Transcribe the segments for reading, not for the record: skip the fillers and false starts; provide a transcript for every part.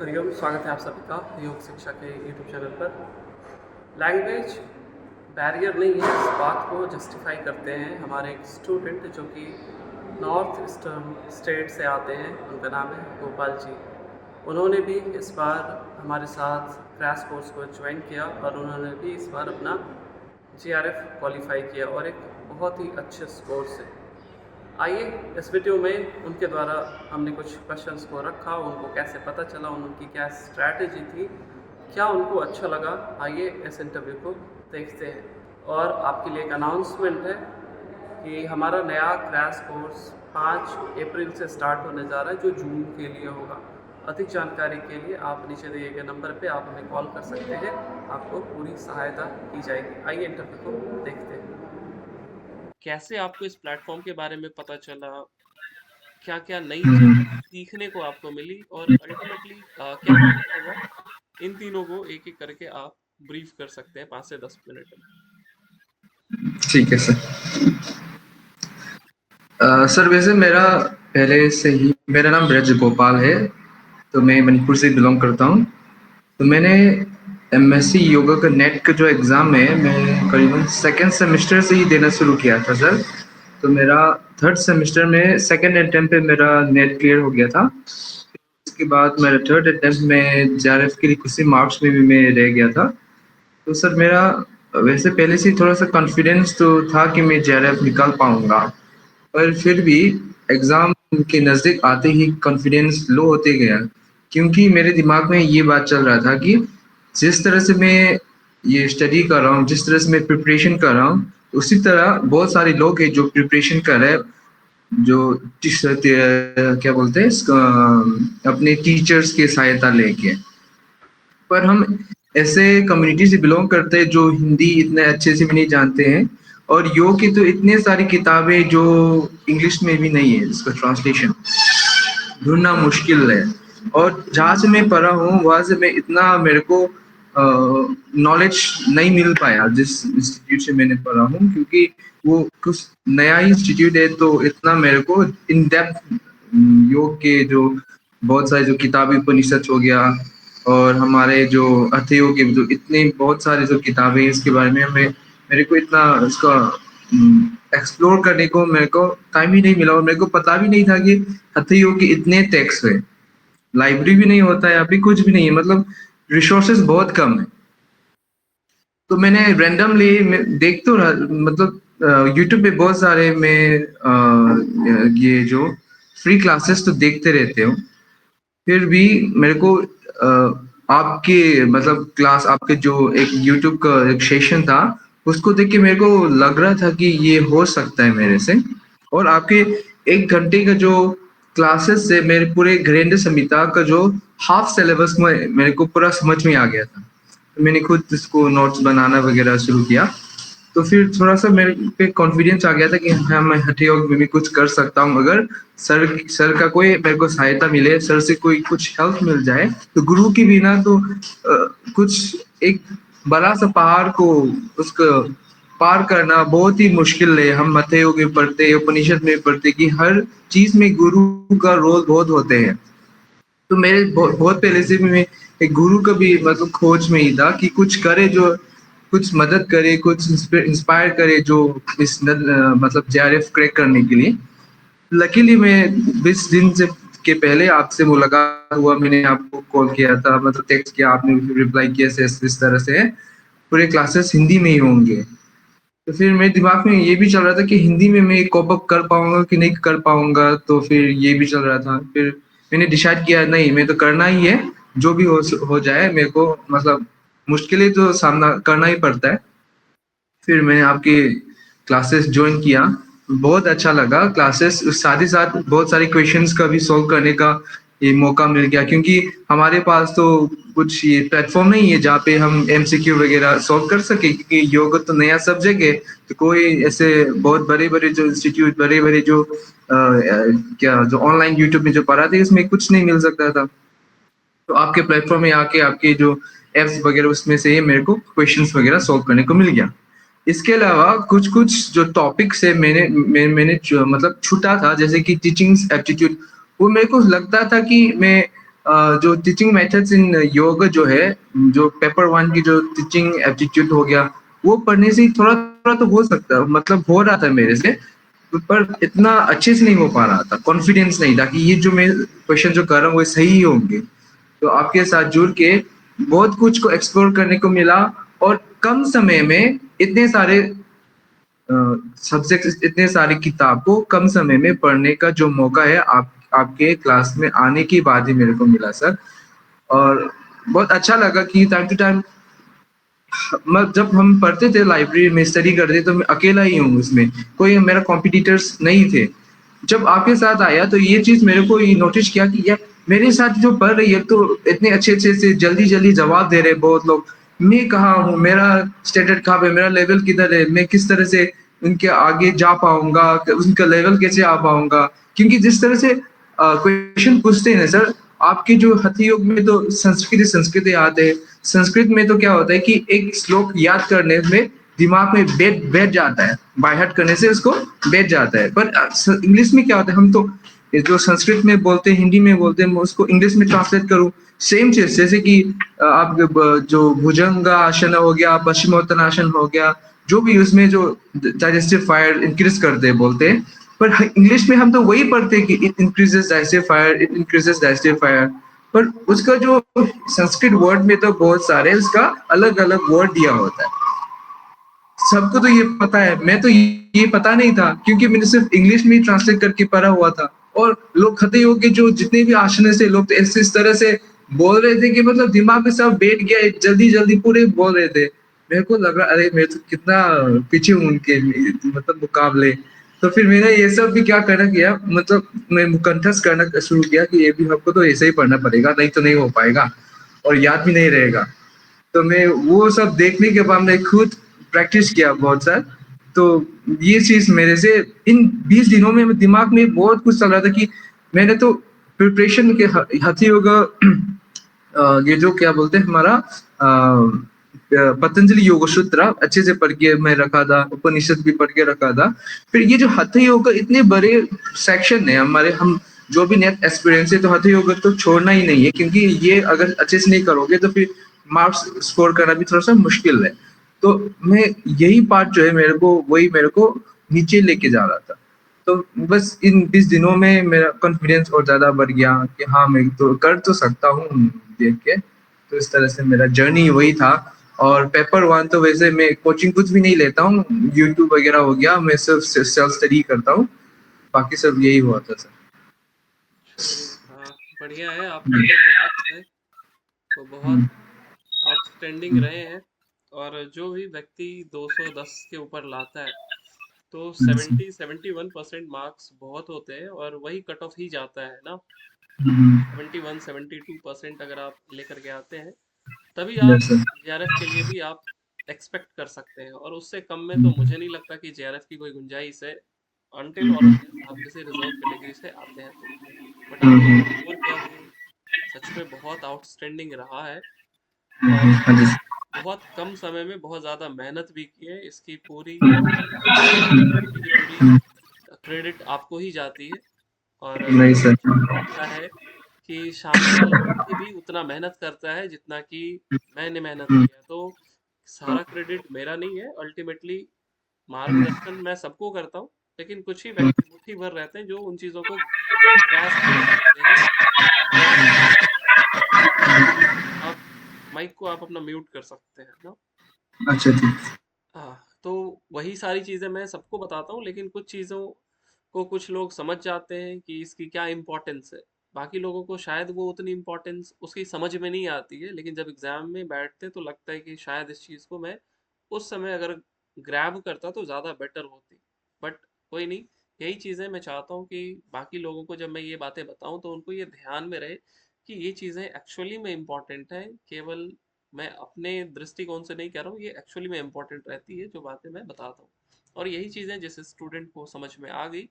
हरिओम, स्वागत है आप सभी का योग शिक्षा के यूट्यूब चैनल पर। लैंग्वेज बैरियर नहीं है, इस बात को जस्टिफाई करते हैं हमारे एक स्टूडेंट जो कि नॉर्थ ईस्टर्न स्टेट से आते हैं। उनका नाम है गोपाल जी। उन्होंने भी इस बार हमारे साथ क्रैश कोर्स को ज्वाइन किया और उन्होंने भी इस बार अपना जीआरएफ क्वालिफाई किया और एक बहुत ही अच्छे स्कोर से। आइए इस वीडियो में उनके द्वारा हमने कुछ क्वेश्चंस को रखा, उनको कैसे पता चला, उनकी क्या स्ट्रैटेजी थी, क्या उनको अच्छा लगा। आइए इस इंटरव्यू को देखते हैं। और आपके लिए एक अनाउंसमेंट है कि हमारा नया क्रैश कोर्स 5 अप्रैल से स्टार्ट होने जा रहा है, जो जून के लिए होगा। अधिक जानकारी के लिए आप नीचे दिए गए नंबर पे आप हमें कॉल कर सकते हैं, आपको पूरी सहायता की जाएगी। आइए इंटरव्यू को देखते हैं। कैसे आपको इस प्लेटफॉर्म के बारे में पता चला, क्या क्या नई चीजें सीखने को आपको मिली और अल्टीमेटली क्या फायदा हुआ, इन तीनों को एक एक करके आप ब्रीफ कर सकते हैं 5 से 10 मिनट में। ठीक है सर। सर वैसे मेरा पहले से ही मेरा नाम ब्रज गोपाल है, तो मैं मणिपुर से बिलोंग करता हूँ। तो मैंने एमएससी योगा का नेट का जो एग्ज़ाम है, मैं करीबन सेकेंड सेमेस्टर से ही देना शुरू किया था सर। तो मेरा थर्ड सेमेस्टर में सेकेंड अटेम्प्ट पे मेरा नेट क्लियर हो गया था। उसके बाद मेरा थर्ड अटेम्प्ट में जेआरएफ के लिए कुछ ही मार्क्स में भी मैं रह गया था। तो सर मेरा वैसे पहले से थोड़ा सा कॉन्फिडेंस तो था कि मैं जेआरएफ निकाल पाऊंगा, पर फिर भी एग्ज़ाम के नज़दीक आते ही कॉन्फिडेंस लो होते गया, क्योंकि मेरे दिमाग में ये बात चल रहा था कि जिस तरह से मैं ये स्टडी कर रहा हूँ, जिस तरह से मैं प्रिपरेशन कर रहा हूँ, उसी तरह बहुत सारे लोग हैं जो प्रिपरेशन कर रहे हैं, जो क्या बोलते हैं अपने टीचर्स की सहायता लेके। पर हम ऐसे कम्युनिटी से बिलोंग करते हैं जो हिंदी इतने अच्छे से भी नहीं जानते हैं, और योग की तो इतनी सारी किताबें जो इंग्लिश में भी नहीं है, इसका ट्रांसलेशन ढूंढना मुश्किल है। और जहाँ से मैं पढ़ा हूँ वहाँ से मैं इतना मेरे को नॉलेज नहीं मिल पाया जिस इंस्टीट्यूट से मैंने पढ़ा हूँ, क्योंकि वो कुछ नया ही इंस्टीट्यूट है, तो इतना मेरे को इन डेप्थ योग के जो बहुत सारे जो किताबी उपनिषद हो गया, और हमारे जो अर्थयोग के जो इतने बहुत सारे जो किताबें हैं इसके बारे में हमें मेरे को इतना इसका एक्सप्लोर करने को मेरे को टाइम ही नहीं मिला, और मेरे को पता भी नहीं था कि हथयोग के इतने टेक्स्ट है। लाइब्रेरी भी नहीं होता है, अभी कुछ भी नहीं है, मतलब रिसोर्सेज बहुत कम है। तो मैंने रैंडमली देख तो रहा, मतलब यूट्यूब पे बहुत सारे मैं ये जो फ्री क्लासेस तो देखते रहते हो, फिर भी मेरे को आपके मतलब क्लास आपके जो एक यूट्यूब का एक सेशन था, उसको देख के मेरे को लग रहा था कि ये हो सकता है मेरे से। और आपके 1 घंटे का जो क्लासेस से मेरे पूरे घरेंद्र संहिता का जो हाफ सिलेबस में मेरे को पूरा समझ में आ गया था। तो मैंने खुद इसको नोट्स बनाना वगैरह शुरू किया, तो फिर थोड़ा सा मेरे पे कॉन्फिडेंस आ गया था कि हाँ मैं हठ योग में भी कुछ कर सकता हूँ, अगर सर का कोई मेरे को सहायता मिले, सर से कोई कुछ हेल्प मिल जाए। तो गुरु के बिना तो कुछ एक बड़ा सा पहाड़ को उसको पार करना बहुत ही मुश्किल है। हम मध्य योग में पढ़ते, उपनिषद में पढ़ते कि हर चीज में गुरु का रोल बहुत होते हैं। तो मेरे बहुत पहले से भी मैं एक गुरु का भी मतलब खोज में ही था कि कुछ करे जो कुछ मदद करे, कुछ इंस्पायर करे जो मतलब जेआरएफ क्रैक करने के लिए। लकीली मैं 20 दिन से के पहले आपसे मुलाकात हुआ, मैंने आपको कॉल किया था, मतलब टेक्स्ट किया, आपने रिप्लाई किया से इस तरह से पूरे क्लासेस हिंदी में ही होंगे। तो फिर मेरे दिमाग में ये भी चल रहा था कि हिंदी में मैं कॉप अप कर पाऊंगा कि नहीं कर पाऊंगा, तो फिर ये भी चल रहा था। फिर मैंने डिसाइड किया नहीं, मैं तो करना ही है, जो भी हो जाए मेरे को, मतलब मुश्किलें तो सामना करना ही पड़ता है। फिर मैंने आपके क्लासेस ज्वाइन किया, बहुत अच्छा लगा क्लासेस। साथ ही साथ बहुत सारे क्वेश्चंस का भी सॉल्व करने का ये मौका मिल गया, क्योंकि हमारे पास तो कुछ ये प्लेटफॉर्म नहीं है जहाँ पे हम एमसीक्यू वगैरह सॉल्व कर सके, क्योंकि योग तो नया सब्जेक्ट है। तो कोई ऐसे बहुत बड़े बड़े जो इंस्टीट्यूट, बड़े बड़े जो क्या जो ऑनलाइन यूट्यूब में जो पढ़ाते उसमें कुछ नहीं मिल सकता था। तो आपके प्लेटफॉर्म में आके आपके जो एप्स वगैरह उसमें से मेरे को क्वेश्चंस वगैरह सॉल्व करने को मिल गया। इसके अलावा कुछ कुछ जो टॉपिक्स है मैंने मतलब छूटा था, जैसे कि टीचिंग एप्टीट्यूड, वो मेरे को लगता था कि मैं जो टीचिंग मेथड्स इन योग जो है, जो पेपर वन की जो टीचिंग एप्टीट्यूड हो गया, वो पढ़ने से थोड़ा थोड़ा तो हो सकता है, मतलब हो रहा था मेरे से, पर इतना अच्छे से नहीं हो पा रहा था, कॉन्फिडेंस नहीं था कि ये जो मैं क्वेश्चन जो कर रहा हूँ वो सही ही होंगे। तो आपके साथ जुड़ के बहुत कुछ को एक्सप्लोर करने को मिला, और कम समय में इतने सारे सब्जेक्ट, इतने सारी किताब को कम समय में पढ़ने का जो मौका है, आप आपके क्लास में आने के बाद ही मेरे को मिला सर। और बहुत अच्छा लगा कि टाइम टू टाइम, जब हम पढ़ते थे लाइब्रेरी में स्टडी करते तो मैं अकेला ही हूँ उसमें, कोई मेरा कॉम्पिटिटर्स नहीं थे। जब आपके साथ आया तो ये चीज मेरे को ये नोटिस किया कि यार मेरे साथ जो पढ़ रही है तो इतने अच्छे अच्छे से जल्दी जल्दी जवाब दे रहे बहुत लोग, मैं कहाँ हूँ, मेरा स्टैंडर्ड कहाँ पे, मेरा लेवल किधर है, मैं किस तरह से उनके आगे जा पाऊंगा, उनका लेवल कैसे आ पाऊंगा। क्योंकि जिस तरह से क्वेश्चन पूछते हैं ना सर, आपके जो हठी योग में तो संस्कृत याद है, संस्कृत में तो क्या होता है कि एक श्लोक याद करने में दिमाग में बैठ बैठ जाता है, बाय हार्ट करने से उसको बैठ जाता है। पर इंग्लिश में क्या होता है, हम तो ये जो संस्कृत में बोलते हैं, हिंदी में बोलते हैं, मैं उसको इंग्लिश में ट्रांसलेट करूँ, सेम चीज जैसे कि आप जो भुजंग आसन हो गया, पश्चिमोत्तानासन हो गया, जो भी उसमें जो डाइजेस्टिव फायर इंक्रीज करते हैं बोलते हैं, पर इंग्लिश में हम तो वही पढ़ते हैं कि it increases digestive fire, it increases digestive fire. पर उसका जो संस्कृत वर्ड में तो बहुत सारे उसका अलग अलग वर्ड दिया होता है। सबको तो ये पता है, मैं तो ये पता नहीं था क्योंकि मैंने सिर्फ इंग्लिश में ही ट्रांसलेट करके पढ़ा हुआ था। और लोग खते हो के जो जितने भी आसन से लोग तो ऐसे इस तरह से बोल रहे थे कि मतलब दिमाग में सब बैठ गया, जल्दी जल्दी पूरे बोल रहे थे। मेरे को लगा अरे मैं तो कितना पीछे हूँ उनके मतलब मुकाबले। तो फिर मैंने ये सब भी क्या करना किया, मतलब मैं कंठस्थ करना शुरू किया कि ये भी हमको तो ऐसे ही पढ़ना पड़ेगा, नहीं तो नहीं हो पाएगा और याद भी नहीं रहेगा। तो मैं वो सब देखने के बाद मैं खुद प्रैक्टिस किया बहुत साल। तो ये चीज मेरे से इन 20 दिनों में दिमाग में बहुत कुछ चल रहा था कि मैंने तो प्रिपरेशन के हाथी होगा, ये जो क्या बोलते हैं हमारा पतंजलि योग सूत्र अच्छे से पढ़ के मैं रखा था, उपनिषद भी पढ़ के रखा था। फिर ये जो हठ योग इतने बड़े सेक्शन है हमारे, हम जो भी नेट एक्सपीरियंस है, तो हठ योग तो छोड़ना ही नहीं है, क्योंकि ये अगर अच्छे से नहीं करोगे तो फिर मार्क्स स्कोर करना भी थोड़ा सा मुश्किल है। तो मैं यही पार्ट जो है मेरे को, वही मेरे को नीचे लेके जा रहा था। तो बस इन 20 दिनों में मेरा कॉन्फिडेंस और ज्यादा बढ़ गया कि हाँ मैं तो कर तो सकता हूँ देख के। तो इस तरह से मेरा जर्नी वही था। और पेपर वन तो वैसे मैं कोचिंग कुछ भी नहीं लेता हूँ, यूट्यूब वगैरह हो गया, मैं सिर्फ सेल्फ स्टडी करता हूँ, बाकी सब यही हुआ था सर। चलिए, हाँ, बढ़िया है, आपके जो मेथड्स हैं वो बहुत आउटस्टैंडिंग रहे हैं। और जो भी व्यक्ति 210 के ऊपर लाता है तो 70-71% मार्क्स बहुत होते हैं और वही कट ऑफ ही जाता है ना। 71-72% अगर आप लेकर के आते हैं तभी आप यस सर। जेआरएफ के लिए भी आप एक्सपेक्ट कर सकते हैं, और उससे कम में तो मुझे नहीं लगता कि जेआरएफ की कोई गुंजाइश है, अनटिल और अनलेस आप किसी रिजर्व कैटेगरी से आते हैं तो। बट आपने जो स्कोर किया वो सच में बहुत आउटस्टैंडिंग रहा है। और हाँ जी। बहुत कम समय में बहुत ज़्यादा मेहनत भी की है, इसकी पूरी पूरी की पूरी क्रेडिट आपको ही जाती है। और नहीं मैंने सर। देखा है कि सामने वाला व्यक्ति भी उतना मेहनत करता है जितना कि मैंने मेहनत किया, तो सारा क्रेडिट मेरा नहीं है अल्टीमेटली। मार्गदर्शन मैं सबको करता हूँ, लेकिन कुछ ही व्यक्ति मुट्ठी भर रहते हैं जो उन चीज़ों को ग्रास्प कर पाते हैं और समझ पाते हैं। आप माइक को आप अपना म्यूट कर सकते हैं ना। अच्छा ठीक। हाँ, तो वही सारी चीज़ें मैं सबको बताता हूँ, लेकिन कुछ चीज़ों को कुछ लोग समझ जाते हैं कि इसकी क्या इम्पोर्टेंस है। बाकी लोगों को शायद वो उतनी इम्पोर्टेंस उसकी समझ में नहीं आती है, लेकिन जब एग्ज़ाम में बैठते तो लगता है कि शायद इस चीज़ को मैं उस समय अगर ग्रैब करता तो ज़्यादा बेटर होती। बट कोई नहीं, यही चीज़ें मैं चाहता हूँ कि बाकी लोगों को जब मैं ये बातें बताऊँ तो उनको ये ध्यान में रहे कि ये चीज़ें एक्चुअली में इम्पोर्टेंट हैं। केवल मैं अपने दृष्टिकोण से नहीं कह रहा हूँ, ये एक्चुअली में इम्पोर्टेंट रहती है जो बातें मैं बताता हूँ। और यही चीज़ें जिस स्टूडेंट को समझ में आ गई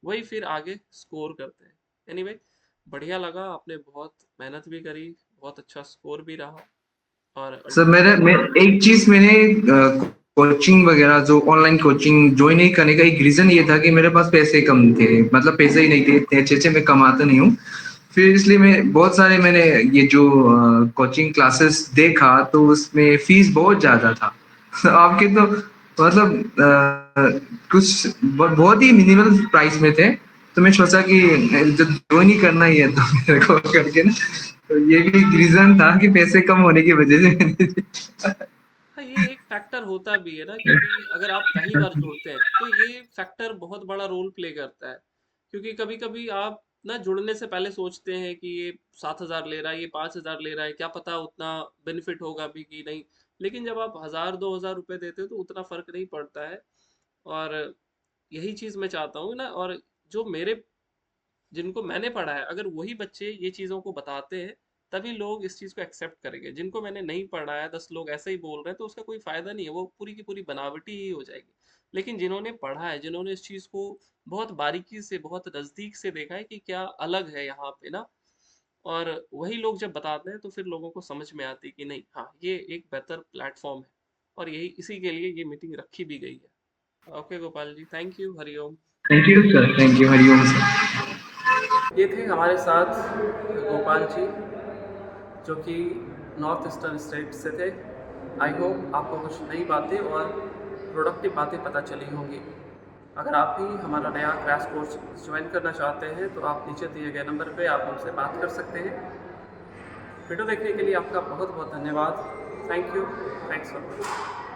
वही फिर आगे स्कोर करते हैं। एनीवे, बढ़िया लगा, आपने बहुत मेहनत भी करी, बहुत अच्छा स्कोर भी रहा। और सर मैं एक चीज मैंने कोचिंग वगैरह जो ऑनलाइन कोचिंग ज्वाइन नहीं करने का एक रीजन ये था कि मेरे पास पैसे कम थे, मतलब पैसे ही नहीं थे इतने अच्छे अच्छे, मैं कमाता नहीं हूँ। फिर इसलिए मैं बहुत सारे मैंने ये जो कोचिंग क्लासेस देखा तो उसमें फीस बहुत ज़्यादा था। आपके तो मतलब कुछ बहुत ही मिनिमल प्राइस में थे। तो मैं सोचा कि जब ज्वाइन ही करना ही है तो मेरे को करके ना, तो ये भी एक रीज़न था कि पैसे कम होने की वजह से मैंने हाँ, ये एक फैक्टर होता भी है ना, क्योंकि अगर आप पहली बार जुड़ते हैं तो ये फैक्टर बहुत बड़ा रोल प्ले करता है। क्योंकि कभी कभी आप ना जुड़ने से पहले सोचते हैं कि ये 7,000 ले रहा है, ये 5,000 ले रहा है, क्या पता उतना बेनिफिट होगा भी कि नहीं। लेकिन जब आप 1,000 2,000 रुपए देते हो तो उतना फर्क नहीं पड़ता है। और यही चीज मैं चाहता हूँ ना। और जो मेरे जिनको मैंने पढ़ा है, अगर वही बच्चे ये चीज़ों को बताते हैं, तभी लोग इस चीज़ को एक्सेप्ट करेंगे। जिनको मैंने नहीं पढ़ा है, 10 लोग ऐसे ही बोल रहे हैं, तो उसका कोई फ़ायदा नहीं है, वो पूरी की पूरी बनावटी ही हो जाएगी। लेकिन जिन्होंने पढ़ा है, जिन्होंने इस चीज़ को बहुत बारीकी से, बहुत नज़दीक से देखा है कि क्या अलग है यहाँ पे ना, और वही लोग जब बताते हैं, तो फिर लोगों को समझ में आती है कि नहीं, हाँ, ये एक बेहतर प्लेटफ़ॉर्म है। और यही इसी के लिए ये मीटिंग रखी भी गई है। Okay Gopal ji, thank you, हरिओम। Thank you sir, thank you, हरिओम सर। ये थे हमारे साथ गोपाल जी, जो कि नॉर्थ ईस्टर्न स्टेट से थे। आई होप आपको कुछ नई बातें और प्रोडक्टिव बातें पता चली होंगी। अगर आप भी हमारा नया क्रैश कोर्स ज्वाइन करना चाहते हैं तो आप नीचे दिए गए नंबर पे आप हमसे बात कर सकते हैं। वीडियो देखने के लिए आपका बहुत बहुत धन्यवाद। Thank you. Thanks for watching.